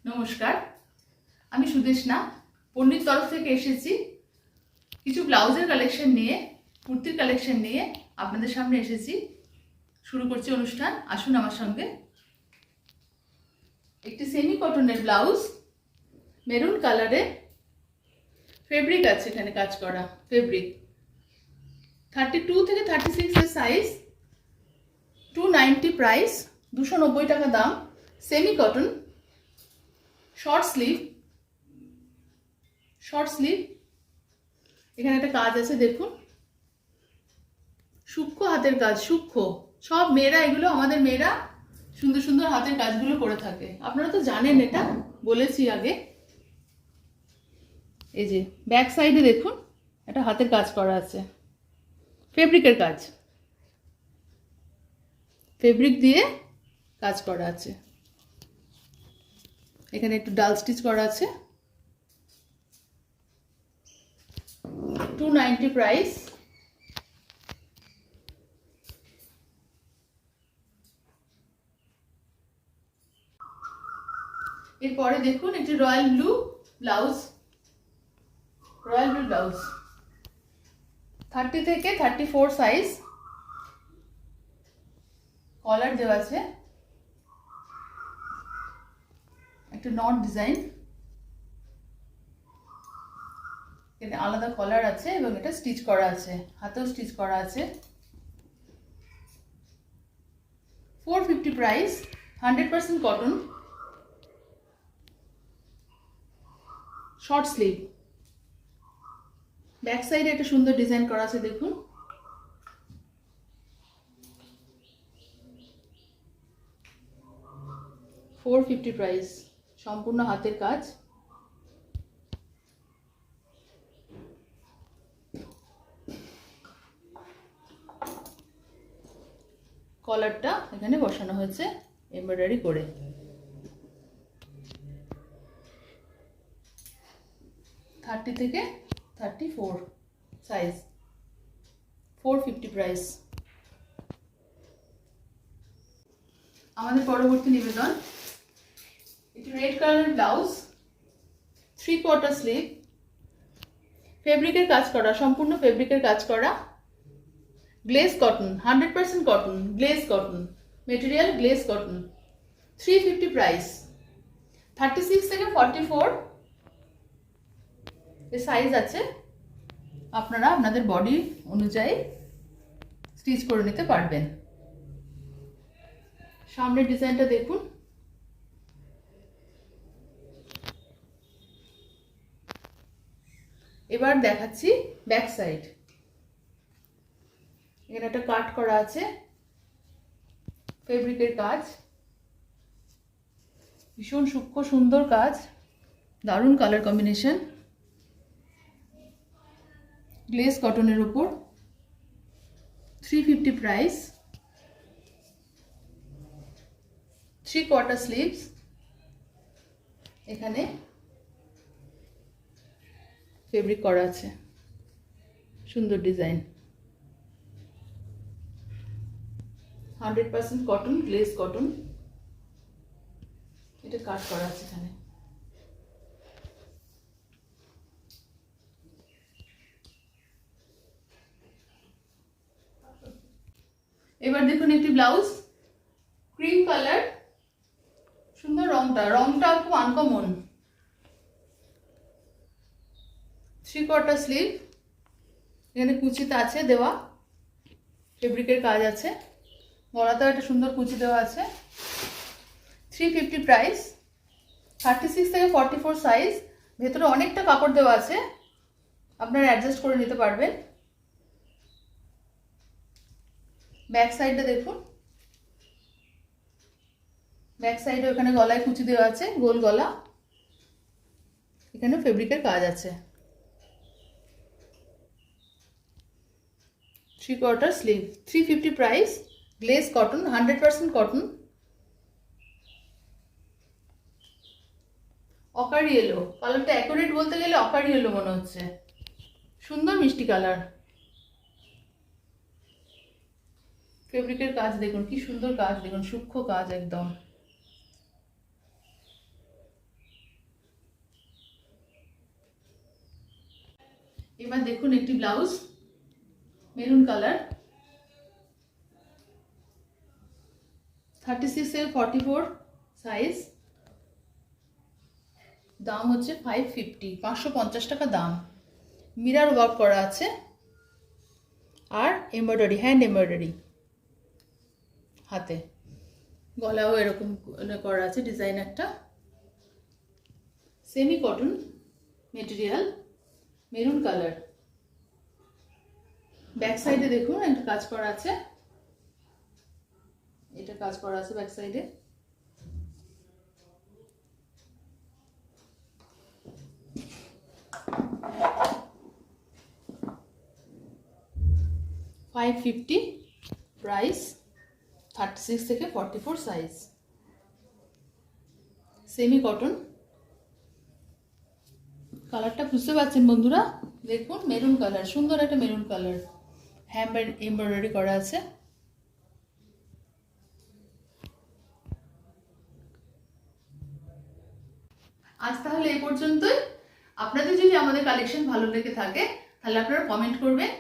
নমস্কার, আমি সুদেশনা পন্ডিত তরফ থেকে এসেছি কিছু ব্লাউজের কালেকশন নিয়ে, কুর্তির কালেকশন নিয়ে আপনাদের সামনে এসেছি। শুরু করছি অনুষ্ঠান, আসুন আমার সঙ্গে। একটি সেমি কটনের ব্লাউজ, মেরুন কালারে, ফেব্রিক আছে এখানে কাজ করা ফেব্রিক। 32 থেকে 36 এর সাইজ, 290 প্রাইস, 290 টাকা দাম। সেমি কটন, শর্ট স্লিভ, এখানে একটা কাজ আছে দেখুন, সূক্ষ্ম হাতের কাজ, সূক্ষ্ম। সব মেয়েরা, এগুলো আমাদের মেয়েরা সুন্দর সুন্দর হাতের কাজগুলো করে থাকে। আপনারা তো জানেন, এটা বলেছি আগে। এই যে ব্যাক সাইডে দেখুন, একটা হাতের কাজ করা আছে, ফেব্রিকের কাজ, ফেব্রিক দিয়ে কাজ করা আছে। এখানে একটু ডাল স্টিচ করা আছে, 290 প্রাইস। এরপরে দেখুন একটি রয়্যাল ব্লু ব্লাউজ, 30 থেকে 34 সাইজ, কলার দেওয়া আছে, একটা নট ডিজাইন, এখানে আলাদা কলার আছে এবং এটা স্টিচ করা আছে, হাতেও স্টিচ করা আছে। 450 price, 100% cotton, short sleeve. Back সাইডে একটা সুন্দর ডিজাইন করা আছে দেখুন। $450 প্রাইস, সম্পূর্ণ হাতের কাজ। কলারটা এখানে বসানো হয়েছে এমব্রয়ডারি করে। থার্টি থেকে 34 সাইজ, 450 প্রাইস। আমাদের পরবর্তী নিবেদন, একটি রেড কালারের ব্লাউজ, 3/4 স্লিভ, ফেব্রিকের কাজ করা, সম্পূর্ণ ফেব্রিকের কাজ করা, glaze cotton, 100% cotton, glaze cotton material, glaze cotton. 350 price. 36 থেকে 44 এর সাইজ আছে, আপনারা আপনাদের বডি অনুযায়ী স্টিচ করে নিতে পারবেন। সামনের ডিজাইনটা দেখুন, এবার দেখাচ্ছি ব্যাক সাইড। এখানে একটা কাট করা আছে, ফেব্রিকের কাজ, ভীষণ সূক্ষ্ম সুন্দর কাজ, দারুণ কালার কম্বিনেশন, গ্লেজ কটনের উপর। 350 প্রাইস। 3/4 স্লিভস, এখানে ফেব্রিক করা আছে, সুন্দর ডিজাইন, 100% কটন, গ্লেজ কটন, এটা কাট করা আছে এখানে। এবার দেখুন একটি ব্লাউজ, ক্রিম কালার, সুন্দর রংটা খুব আনকমন। 3/4 স্লিভ, এখানে কুচিতে আছে দেওয়া, ফেব্রিকের কাজ আছে, গলাতেও একটা সুন্দর কুচি দেওয়া আছে। 350 প্রাইস। 36 থেকে 44 সাইজ, ভেতরে অনেকটা কাপড় দেওয়া আছে, আপনারা অ্যাডজাস্ট করে নিতে পারবেন। ব্যাক সাইডে দেখুন, ব্যাক সাইডে ওখানে গলায় কুচি দেওয়া আছে, গোল গলা, এখানে ফেব্রিকের কাজ আছে। 3/4 sleeve, 350 price, glaze cotton, 100% cotton, অকারি এলো কালারটা, অ্যাকুরেট বলতে গেলে অকারি এলো মনে হচ্ছে, সুন্দর মিষ্টি কালার। ফেব্রিকের কাজ দেখুন, কি সুন্দর কাজ দেখুন, সূক্ষ্ম কাজ একদম। এবার দেখুন একটি ব্লাউজ, মেরুন কালার, 36 থেকে 44 সাইজ, দাম হচ্ছে 550, 550 টাকা দাম। মিরর ওয়ার্ক করা আছে আর এমব্রয়ডারি, হ্যান্ড এমব্রয়ডারি হাতে, গলাও এরকম করা আছে ডিজাইন একটা। Semi cotton material, maroon colour. Back সাইডে দেখুন একটা কাজ করা আছে, এটা কাজ করা আছে ব্যাক সাইডে। $550 প্রাইস, 36 থেকে 44 সাইজ, সেমি কটন। কালারটা বুঝতে পারছেন বন্ধুরা, দেখুন মেরুন কালার, সুন্দর একটা মেরুন কালার, হ্যান্ড এমব্রয়ডারি করা আছে। আজ তাহলে এই পর্যন্তই। আপনাদের যদি আমাদের কালেকশন ভালো লেগে থাকে তাহলে আপনারা কমেন্ট করবেন,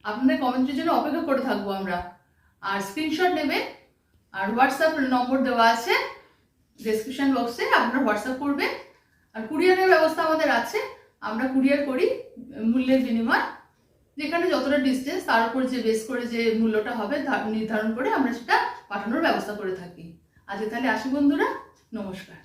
আপনাদের কমেন্টের জন্য অপেক্ষা করে থাকবো আমরা। আর স্ক্রিনশট নেবেন, আর হোয়াটসঅ্যাপ নম্বর দেওয়া আছে ডেসক্রিপশন বক্সে, আপনারা হোয়াটসঅ্যাপ করবেন। আর কুরিয়ারের ব্যবস্থা আমাদের আছে, আমরা কুরিয়ার করি মূল্যের বিনিময়, যেখানে যতটা ডিস্টেন্স তার উপর যে বেস করে যে মূল্যটা হবে নির্ধারণ করে আমরা সেটা পাঠানোর ব্যবস্থা করে থাকি। আজকে তাহলে আসি বন্ধুরা, নমস্কার।